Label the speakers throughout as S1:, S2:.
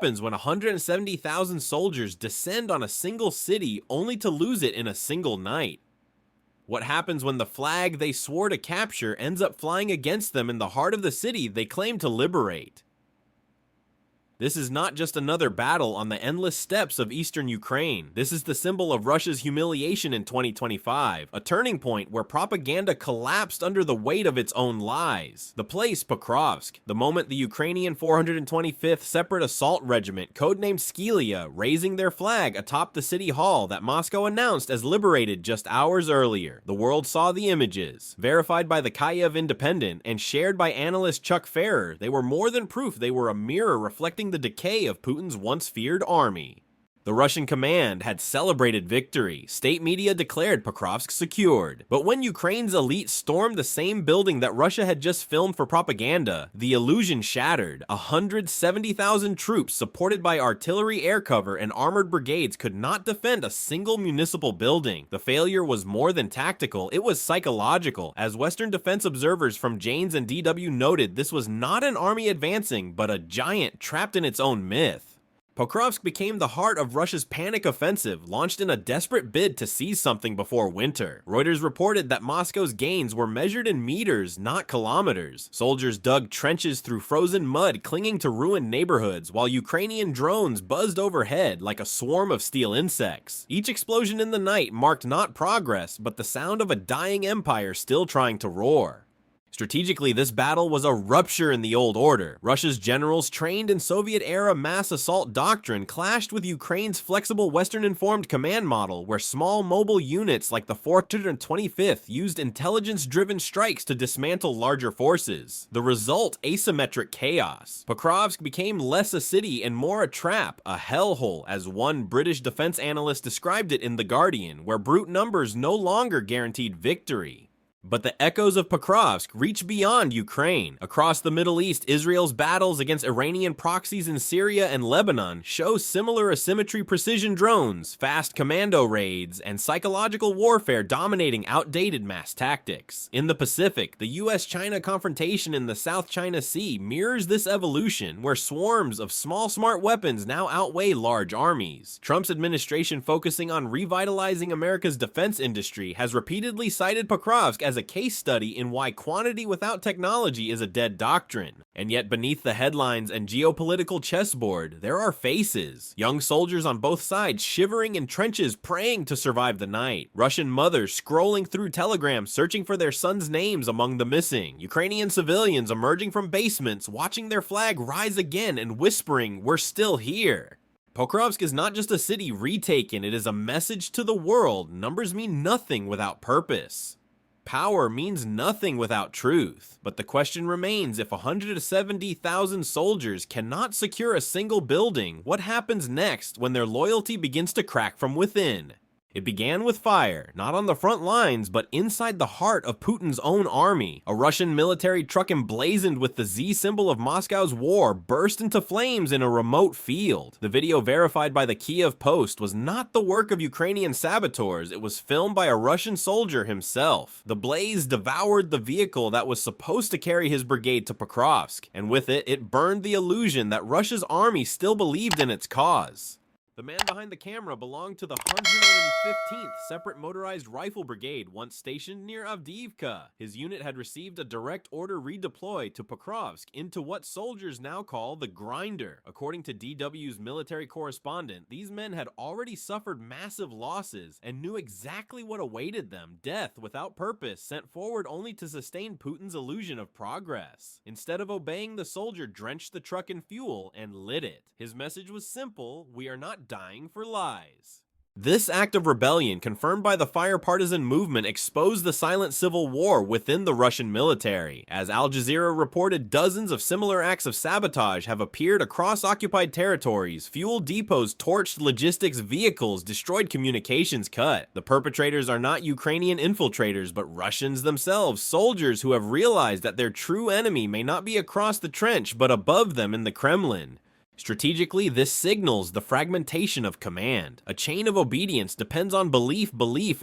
S1: happens when 170,000 soldiers descend on a single city only to lose it in a single night? What happens when the flag they swore to capture ends up flying against them in the heart of the city they claim to liberate? This is not just another battle on the endless steppes of eastern Ukraine. This is the symbol of Russia's humiliation in 2025, a turning point where propaganda collapsed under the weight of its own lies. The place, Pokrovsk, the moment the Ukrainian 425th Separate Assault Regiment, codenamed Skylia, raising their flag atop the city hall that Moscow announced as liberated just hours earlier. The world saw the images. Verified by the Kyiv Independent and shared by analyst Chuck Ferrer, they were more than proof they were a mirror reflecting the decay of Putin's once feared army. The Russian command had celebrated victory. State media declared Pokrovsk secured. But when Ukraine's elite stormed the same building that Russia had just filmed for propaganda, the illusion shattered. 170,000 troops supported by artillery air cover and armored brigades could not defend a single municipal building. The failure was more than tactical, it was psychological. As Western defense observers from Janes and DW noted, this was not an army advancing, but a giant trapped in its own myth. Pokrovsk became the heart of Russia's panic offensive, launched in a desperate bid to seize something before winter. Reuters reported that Moscow's gains were measured in meters, not kilometers. Soldiers dug trenches through frozen mud, clinging to ruined neighborhoods, while Ukrainian drones buzzed overhead like a swarm of steel insects. Each explosion in the night marked not progress, but the sound of a dying empire still trying to roar. Strategically, this battle was a rupture in the old order. Russia's generals, trained in Soviet-era mass assault doctrine, clashed with Ukraine's flexible Western-informed command model, where small mobile units like the 425th used intelligence-driven strikes to dismantle larger forces. The result, asymmetric chaos. Pokrovsk became less a city and more a trap, a hellhole, as one British defense analyst described it in The Guardian, where brute numbers no longer guaranteed victory. But the echoes of Pokrovsk reach beyond Ukraine. Across the Middle East, Israel's battles against Iranian proxies in Syria and Lebanon show similar asymmetry precision drones, fast commando raids, and psychological warfare dominating outdated mass tactics. In the Pacific, the US-China confrontation in the South China Sea mirrors this evolution, where swarms of small smart weapons now outweigh large armies. Trump's administration, focusing on revitalizing America's defense industry, has repeatedly cited Pokrovsk as a case study in why quantity without technology is a dead doctrine. And yet beneath the headlines and geopolitical chessboard, there are faces. Young soldiers on both sides shivering in trenches praying to survive the night. Russian mothers scrolling through telegrams searching for their sons' names among the missing. Ukrainian civilians emerging from basements watching their flag rise again and whispering, "We're still here." Pokrovsk is not just a city retaken, it is a message to the world. Numbers mean nothing without purpose. Power means nothing without truth, but the question remains, if 170,000 soldiers cannot secure a single building, what happens next when their loyalty begins to crack from within? It began with fire, not on the front lines, but inside the heart of Putin's own army. A Russian military truck emblazoned with the Z symbol of Moscow's war burst into flames in a remote field. The video, verified by the Kyiv Post, was not the work of Ukrainian saboteurs, it was filmed by a Russian soldier himself. The blaze devoured the vehicle that was supposed to carry his brigade to Pokrovsk, and with it, it burned the illusion that Russia's army still believed in its cause. The man behind the camera belonged to the 115th Separate Motorized Rifle Brigade, once stationed near Avdiivka. His unit had received a direct order redeploy to Pokrovsk into what soldiers now call the grinder. According to DW's military correspondent, these men had already suffered massive losses and knew exactly what awaited them: death without purpose, sent forward only to sustain Putin's illusion of progress. Instead of obeying, the soldier drenched the truck in fuel and lit it. His message was simple: we are not dying for lies. This act of rebellion, confirmed by the fire partisan movement, exposed the silent civil war within the Russian military. As Al Jazeera reported, dozens of similar acts of sabotage have appeared across occupied territories. Fuel depots torched, logistics vehicles destroyed, communications cut. The perpetrators are not Ukrainian infiltrators, but Russians themselves, soldiers who have realized that their true enemy may not be across the trench, but above them in the Kremlin. Strategically, this signals the fragmentation of command. A chain of obedience depends on belief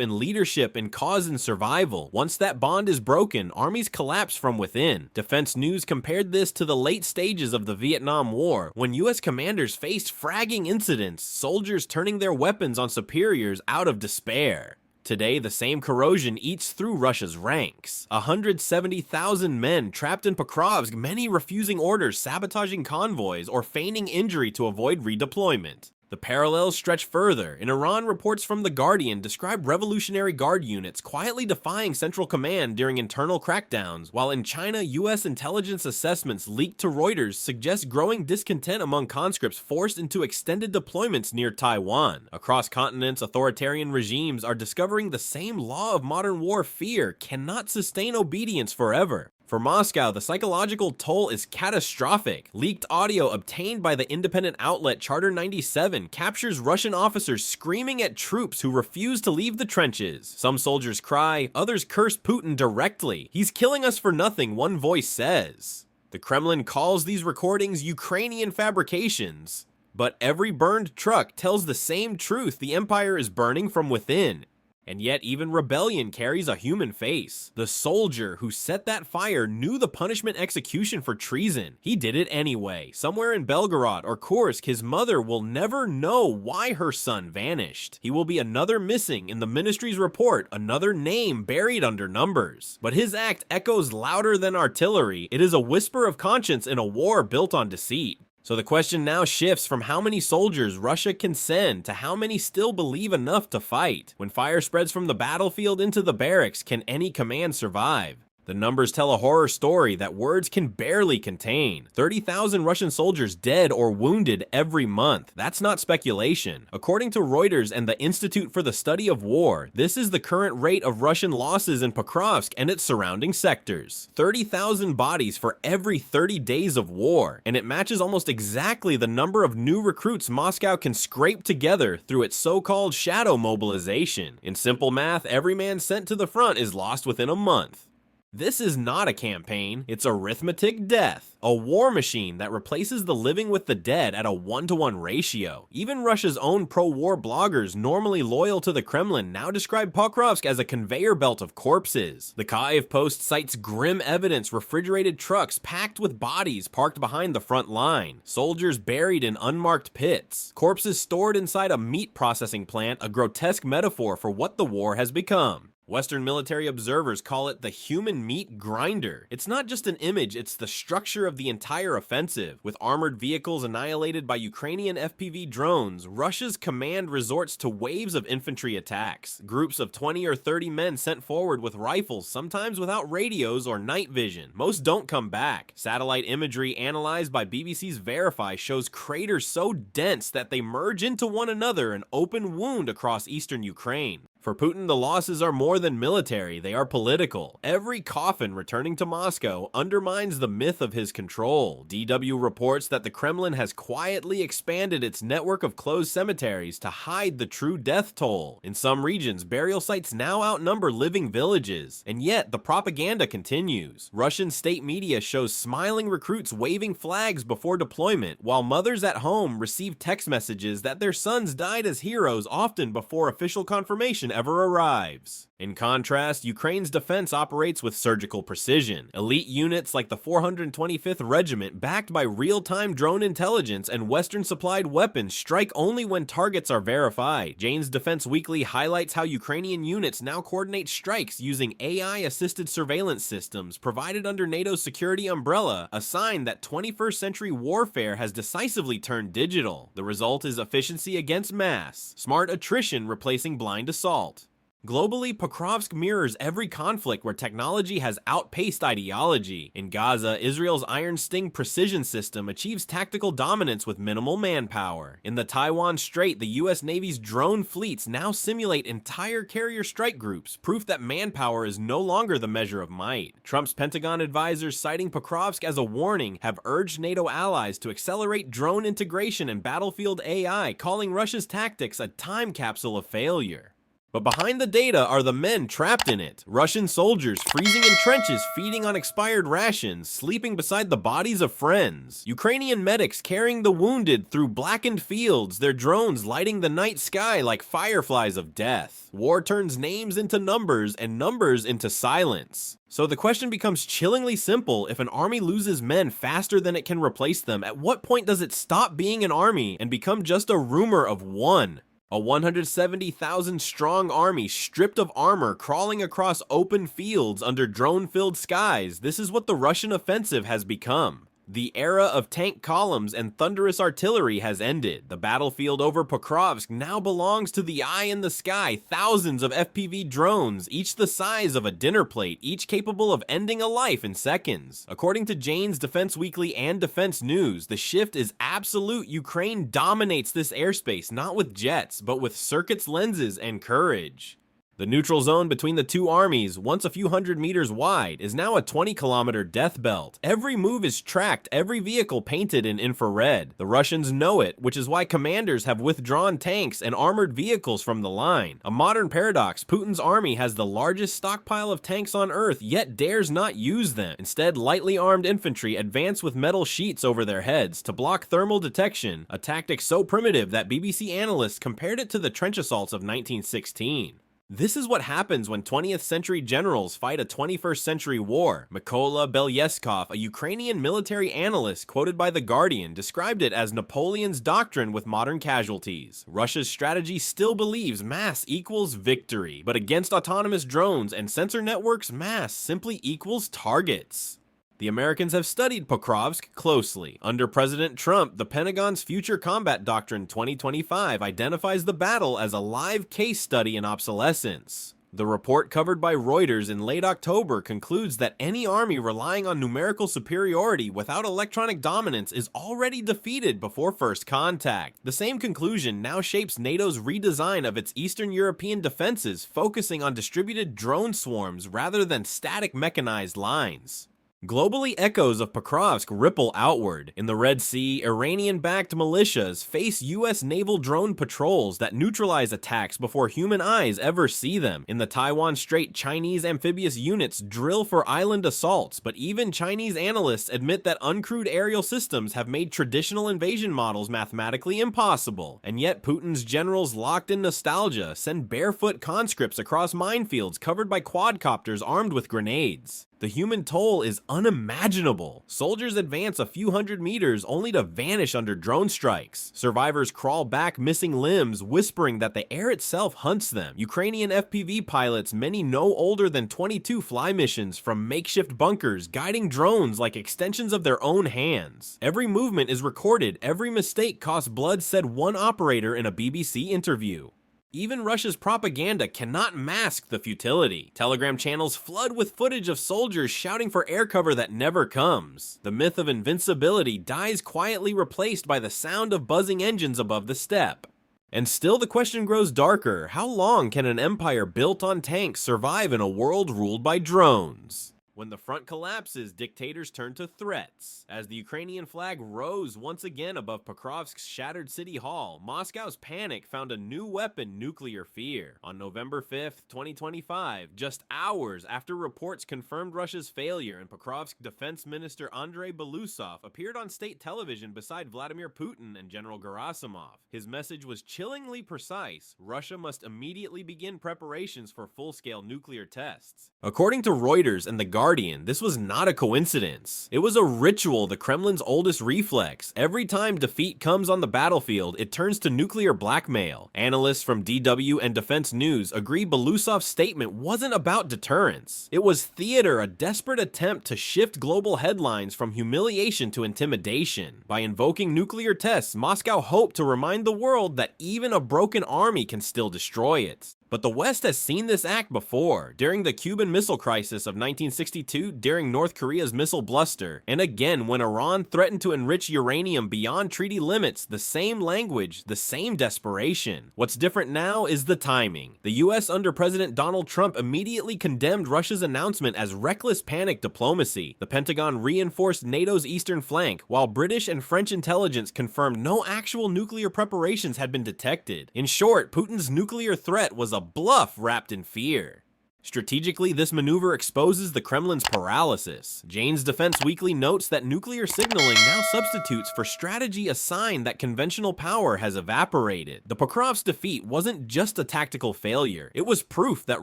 S1: in leadership, in cause and survival. Once that bond is broken, armies collapse from within. Defense News compared this to the late stages of the Vietnam War, when US commanders faced fragging incidents, soldiers turning their weapons on superiors out of despair. Today, the same corrosion eats through Russia's ranks. 170,000 men trapped in Pokrovsk, many refusing orders, sabotaging convoys, or feigning injury to avoid redeployment. The parallels stretch further. In Iran, reports from The Guardian describe Revolutionary Guard units quietly defying Central Command during internal crackdowns, while in China, US intelligence assessments leaked to Reuters suggest growing discontent among conscripts forced into extended deployments near Taiwan. Across continents, authoritarian regimes are discovering the same law of modern war: fear cannot sustain obedience forever. For Moscow, the psychological toll is catastrophic. Leaked audio obtained by the independent outlet Charter 97 captures Russian officers screaming at troops who refuse to leave the trenches. Some soldiers cry, others curse Putin directly. "He's killing us for nothing," one voice says. The Kremlin calls these recordings Ukrainian fabrications. But every burned truck tells the same truth: the empire is burning from within. And yet even rebellion carries a human face. The soldier who set that fire knew the punishment: execution for treason. He did it anyway. Somewhere in Belgorod or Kursk, his mother will never know why her son vanished. He will be another missing in the ministry's report, another name buried under numbers. But his act echoes louder than artillery. It is a whisper of conscience in a war built on deceit. So the question now shifts from how many soldiers Russia can send to how many still believe enough to fight. When fire spreads from the battlefield into the barracks, can any command survive? The numbers tell a horror story that words can barely contain. 30,000 Russian soldiers dead or wounded every month. That's not speculation. According to Reuters and the Institute for the Study of War, this is the current rate of Russian losses in Pokrovsk and its surrounding sectors. 30,000 bodies for every 30 days of war, and it matches almost exactly the number of new recruits Moscow can scrape together through its so-called shadow mobilization. In simple math, every man sent to the front is lost within a month. This is not a campaign, it's arithmetic death, a war machine that replaces the living with the dead at a 1-to-1 ratio. Even Russia's own pro-war bloggers, normally loyal to the Kremlin, now describe Pokrovsk as a conveyor belt of corpses. The Kyiv Post cites grim evidence: refrigerated trucks packed with bodies parked behind the front line, soldiers buried in unmarked pits, corpses stored inside a meat processing plant, a grotesque metaphor for what the war has become. Western military observers call it the human meat grinder. It's not just an image, it's the structure of the entire offensive. With armored vehicles annihilated by Ukrainian FPV drones, Russia's command resorts to waves of infantry attacks. Groups of 20 or 30 men sent forward with rifles, sometimes without radios or night vision. Most don't come back. Satellite imagery analyzed by BBC's Verify shows craters so dense that they merge into one another, an open wound across eastern Ukraine. For Putin, the losses are more than military, they are political. Every coffin returning to Moscow undermines the myth of his control. DW reports that the Kremlin has quietly expanded its network of closed cemeteries to hide the true death toll. In some regions, burial sites now outnumber living villages. And yet, the propaganda continues. Russian state media shows smiling recruits waving flags before deployment, while mothers at home receive text messages that their sons died as heroes, often before official confirmation ever arrives. In contrast, Ukraine's defense operates with surgical precision. Elite units like the 425th Regiment, backed by real-time drone intelligence and Western-supplied weapons, strike only when targets are verified. Jane's Defense Weekly highlights how Ukrainian units now coordinate strikes using AI-assisted surveillance systems provided under NATO's security umbrella, a sign that 21st century warfare has decisively turned digital. The result is efficiency against mass, smart attrition replacing blind assault. Globally, Pokrovsk mirrors every conflict where technology has outpaced ideology. In Gaza, Israel's Iron Sting precision system achieves tactical dominance with minimal manpower. In the Taiwan Strait, the US Navy's drone fleets now simulate entire carrier strike groups, proof that manpower is no longer the measure of might. Trump's Pentagon advisors, citing Pokrovsk as a warning, have urged NATO allies to accelerate drone integration and battlefield AI, calling Russia's tactics a time capsule of failure. But behind the data are the men trapped in it. Russian soldiers freezing in trenches, feeding on expired rations, sleeping beside the bodies of friends. Ukrainian medics carrying the wounded through blackened fields, their drones lighting the night sky like fireflies of death. War turns names into numbers and numbers into silence. So the question becomes chillingly simple: if an army loses men faster than it can replace them, at what point does it stop being an army and become just a rumor of one? A 170,000 strong army stripped of armor crawling across open fields under drone-filled skies. This is what the Russian offensive has become. The era of tank columns and thunderous artillery has ended. The battlefield over Pokrovsk now belongs to the eye in the sky. Thousands of FPV drones, each the size of a dinner plate, each capable of ending a life in seconds. According to Jane's Defense Weekly and Defense News, the shift is absolute. Ukraine dominates this airspace, not with jets, but with circuits, lenses, and courage. The neutral zone between the two armies, once a few hundred meters wide, is now a 20-kilometer death belt. Every move is tracked, every vehicle painted in infrared. The Russians know it, which is why commanders have withdrawn tanks and armored vehicles from the line. A modern paradox: Putin's army has the largest stockpile of tanks on Earth, yet dares not use them. Instead, lightly armed infantry advance with metal sheets over their heads to block thermal detection, a tactic so primitive that BBC analysts compared it to the trench assaults of 1916. This is what happens when 20th century generals fight a 21st century war. Mykola Belyeskov, a Ukrainian military analyst quoted by The Guardian, described it as Napoleon's doctrine with modern casualties. Russia's strategy still believes mass equals victory, but against autonomous drones and sensor networks, mass simply equals targets. The Americans have studied Pokrovsk closely. Under President Trump, the Pentagon's Future Combat Doctrine 2025 identifies the battle as a live case study in obsolescence. The report covered by Reuters in late October concludes that any army relying on numerical superiority without electronic dominance is already defeated before first contact. The same conclusion now shapes NATO's redesign of its Eastern European defenses, focusing on distributed drone swarms rather than static mechanized lines. Globally, echoes of Pokrovsk ripple outward. In the Red Sea, Iranian-backed militias face U.S. naval drone patrols that neutralize attacks before human eyes ever see them. In the Taiwan Strait, Chinese amphibious units drill for island assaults, but even Chinese analysts admit that uncrewed aerial systems have made traditional invasion models mathematically impossible. And yet Putin's generals, locked in nostalgia, send barefoot conscripts across minefields covered by quadcopters armed with grenades. The human toll is unimaginable. Soldiers advance a few hundred meters only to vanish under drone strikes. Survivors crawl back missing limbs, whispering that the air itself hunts them. Ukrainian FPV pilots, many no older than 22, fly missions from makeshift bunkers, guiding drones like extensions of their own hands. Every movement is recorded, every mistake costs blood, said one operator in a BBC interview. Even Russia's propaganda cannot mask the futility. Telegram channels flood with footage of soldiers shouting for air cover that never comes. The myth of invincibility dies quietly, replaced by the sound of buzzing engines above the steppe. And still the question grows darker: how long can an empire built on tanks survive in a world ruled by drones? When the front collapses, dictators turn to threats. As the Ukrainian flag rose once again above Pokrovsk's shattered city hall, Moscow's panic found a new weapon: nuclear fear. On November 5th, 2025, just hours after reports confirmed Russia's failure, and Pokrovsk Defense Minister Andrei Belousov appeared on state television beside Vladimir Putin and General Gerasimov. His message was chillingly precise: Russia must immediately begin preparations for full-scale nuclear tests. According to Reuters and The Guardian, this was not a coincidence. It was a ritual, the Kremlin's oldest reflex. Every time defeat comes on the battlefield, it turns to nuclear blackmail. Analysts from DW and Defense News agree Belousov's statement wasn't about deterrence. It was theater, a desperate attempt to shift global headlines from humiliation to intimidation. By invoking nuclear tests, Moscow hoped to remind the world that even a broken army can still destroy it. But the West has seen this act before, during the Cuban Missile Crisis of 1962, during North Korea's missile bluster, and again when Iran threatened to enrich uranium beyond treaty limits. The same language, the same desperation. What's different now is the timing. The US under President Donald Trump immediately condemned Russia's announcement as reckless panic diplomacy. The Pentagon reinforced NATO's eastern flank, while British and French intelligence confirmed no actual nuclear preparations had been detected. In short, Putin's nuclear threat was a a bluff wrapped in fear. Strategically, this maneuver exposes the Kremlin's paralysis. Jane's Defense Weekly notes that nuclear signaling now substitutes for strategy, a sign that conventional power has evaporated. The Pokrovsk defeat wasn't just a tactical failure, it was proof that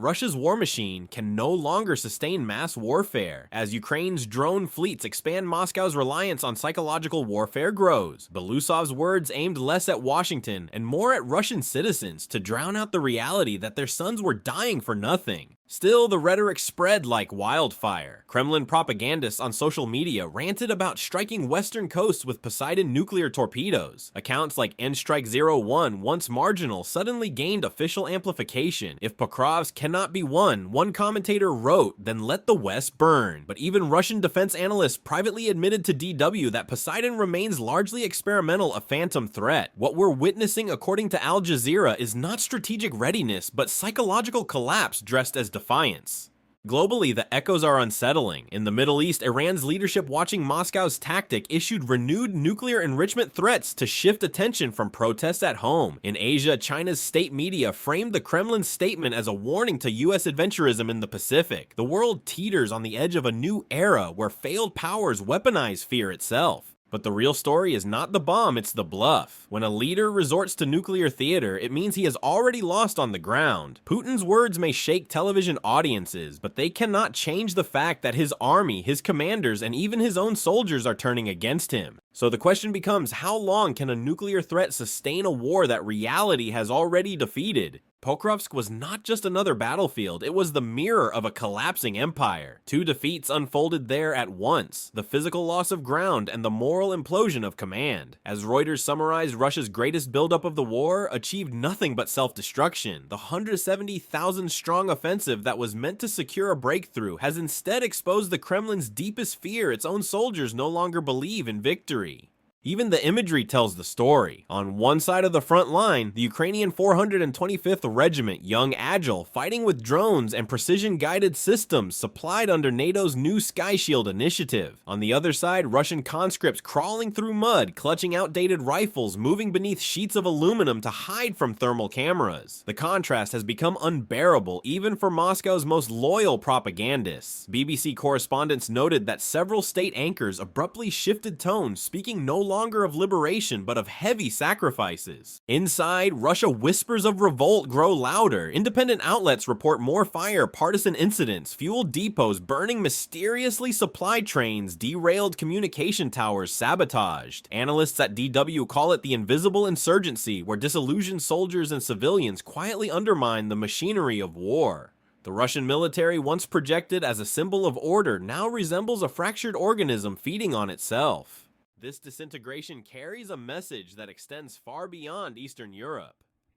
S1: Russia's war machine can no longer sustain mass warfare. As Ukraine's drone fleets expand, Moscow's reliance on psychological warfare grows. Belousov's words aimed less at Washington and more at Russian citizens to drown out the reality that their sons were dying for nothing. Still, the rhetoric spread like wildfire. Kremlin propagandists on social media ranted about striking western coasts with Poseidon nuclear torpedoes. Accounts like N-Strike-01, once marginal, suddenly gained official amplification. If Pokrovsk cannot be won, one commentator wrote, then let the West burn. But even Russian defense analysts privately admitted to DW that Poseidon remains largely experimental, a phantom threat. What we're witnessing, according to Al Jazeera, is not strategic readiness, but psychological collapse dressed as defiance. Globally, the echoes are unsettling. In the Middle East, Iran's leadership, watching Moscow's tactic, issued renewed nuclear enrichment threats to shift attention from protests at home. In Asia, China's state media framed the Kremlin's statement as a warning to US adventurism in the Pacific. The world teeters on the edge of a new era where failed powers weaponize fear itself. But the real story is not the bomb, it's the bluff. When a leader resorts to nuclear theater, it means he has already lost on the ground. Putin's words may shake television audiences, but they cannot change the fact that his army, his commanders, and even his own soldiers are turning against him. So the question becomes, how long can a nuclear threat sustain a war that reality has already defeated? Pokrovsk was not just another battlefield, it was the mirror of a collapsing empire. Two defeats unfolded there at once, the physical loss of ground and the moral implosion of command. As Reuters summarized, Russia's greatest buildup of the war achieved nothing but self-destruction. The 170,000-strong offensive that was meant to secure a breakthrough has instead exposed the Kremlin's deepest fear: its own soldiers no longer believe in victory. Even the imagery tells the story. On one side of the front line, the Ukrainian 425th Regiment, young, agile, fighting with drones and precision-guided systems supplied under NATO's new Sky Shield initiative. On the other side, Russian conscripts crawling through mud, clutching outdated rifles, moving beneath sheets of aluminum to hide from thermal cameras. The contrast has become unbearable even for Moscow's most loyal propagandists. BBC correspondents noted that several state anchors abruptly shifted tone, speaking no longer of liberation but of heavy sacrifices. Inside, Russia whispers of revolt grow louder. Independent outlets report more fire, partisan incidents, fuel depots burning mysteriously, supply trains derailed, communication towers sabotaged. Analysts at DW call it the invisible insurgency, where disillusioned soldiers and civilians quietly undermine the machinery of war. The Russian military, once projected as a symbol of order, now resembles a fractured organism feeding on itself. This disintegration carries a message that extends far beyond Eastern Europe.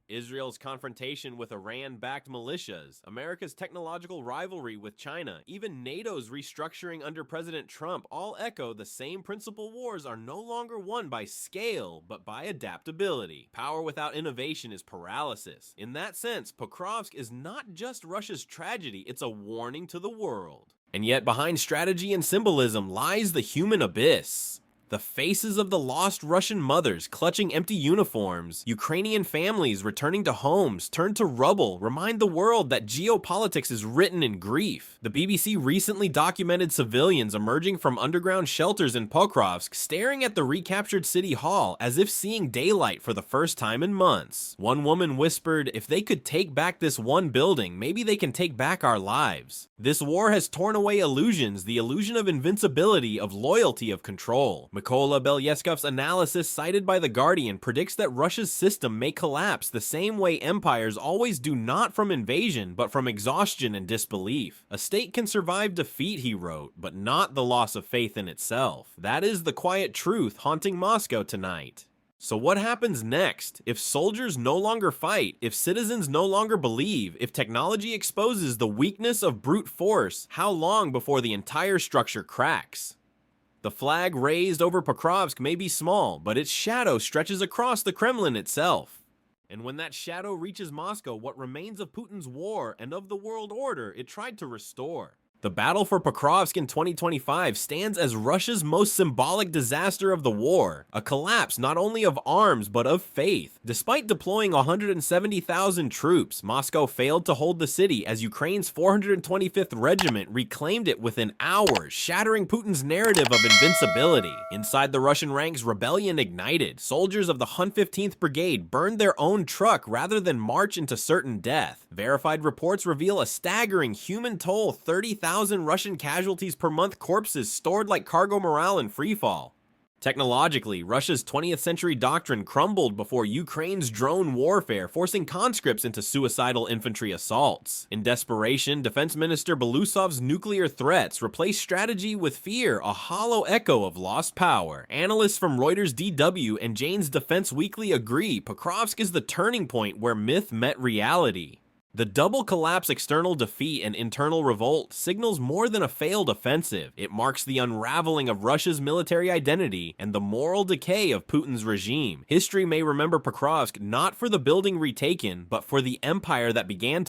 S1: Israel's confrontation with Iran-backed militias, America's technological rivalry with China, even NATO's restructuring under President Trump all echo the same principle: wars are no longer won by scale, but by adaptability. Power without innovation is paralysis. In that sense, Pokrovsk is not just Russia's tragedy, it's a warning to the world. And yet, behind strategy and symbolism lies the human abyss. The faces of the lost Russian mothers clutching empty uniforms, Ukrainian families returning to homes turned to rubble, remind the world that geopolitics is written in grief. The BBC recently documented civilians emerging from underground shelters in Pokrovsk, staring at the recaptured city hall as if seeing daylight for the first time in months. One woman whispered, "If they could take back this one building, maybe they can take back our lives." This war has torn away illusions, the illusion of invincibility, of loyalty, of control. Mykola Belyeskov's analysis, cited by The Guardian, predicts that Russia's system may collapse the same way empires always do, not from invasion, but from exhaustion and disbelief. A state can survive defeat, he wrote, but not the loss of faith in itself. That is the quiet truth haunting Moscow tonight. So what happens next? If soldiers no longer fight, if citizens no longer believe, if technology exposes the weakness of brute force, how long before the entire structure cracks? The flag raised over Pokrovsk may be small, but its shadow stretches across the Kremlin itself. And when that shadow reaches Moscow, what remains of Putin's war and of the world order it tried to restore? The battle for Pokrovsk in 2025 stands as Russia's most symbolic disaster of the war, a collapse not only of arms but of faith. Despite deploying 170,000 troops, Moscow failed to hold the city as Ukraine's 425th Regiment reclaimed it within hours, shattering Putin's narrative of invincibility. Inside the Russian ranks, rebellion ignited. Soldiers of the 115th Brigade burned their own truck rather than march into certain death. Verified reports reveal a staggering human toll: 30,000 Russian casualties per month, corpses stored like cargo morale in freefall. Technologically, Russia's 20th century doctrine crumbled before Ukraine's drone warfare, forcing conscripts into suicidal infantry assaults. In desperation, Defense Minister Belousov's nuclear threats replaced strategy with fear, a hollow echo of lost power. Analysts from Reuters DW and Jane's Defense Weekly agree Pokrovsk is the turning point where myth met reality. The double collapse, external defeat and internal revolt, signals more than a failed offensive. It marks the unraveling of Russia's military identity and the moral decay of Putin's regime. History may remember Pokrovsk not for the building retaken, but for the empire that began